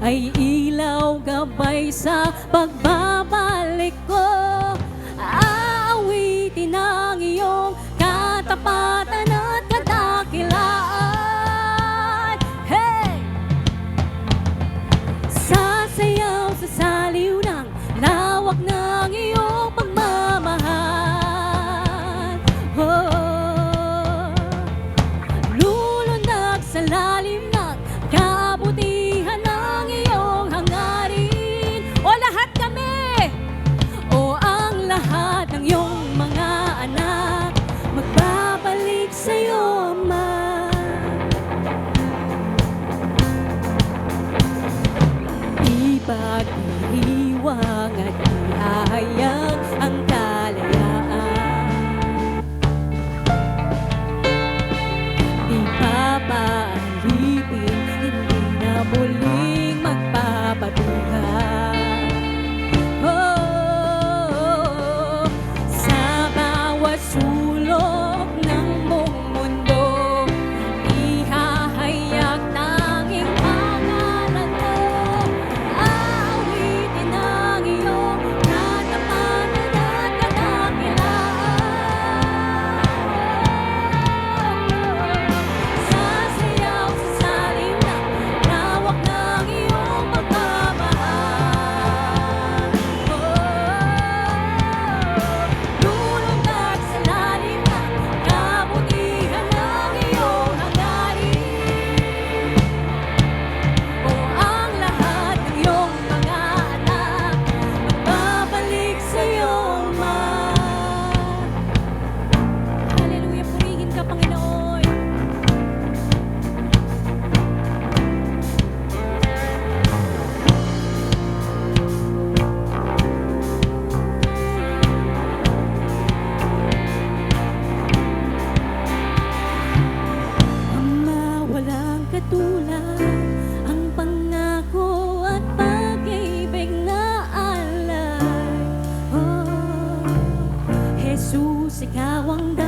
ay ilaw gabay sa pagbabalik ko. Aawitin ang iyong katapatan at kadakilaan. Hey! Sasayaw sa saliw ng lawak ng iyong pagmamahal. Oh, lulundag sa lalim ng kabutihan ng iyong hangarin. O lahat kami, o ang lahat ng iyong mga anak, magbabalik sa'yo, Ama. Ipag-ihiwang at ihahayag ang kalayaan. Di papaalipin, hindi na muling magpapaduhan. Oh, sa bawat sulok ng buong mundo, ihahayag tanging pangalan mo. Aawitin ang iyong katapatan at kadakilaan. Sasayaw sa salim ng lawak ng iyong pagmamahal. Lulundag sa lalim ng kabutihan ng iyong hangarin. O ang lahat ng iyong mga anak, magbabalik sa'yo, Ama. Hallelujah, purihin ka, Panginoon. Ama, walang katulad ang pangako at pag-ibig na alay. Oh, Jesus, ikaw ang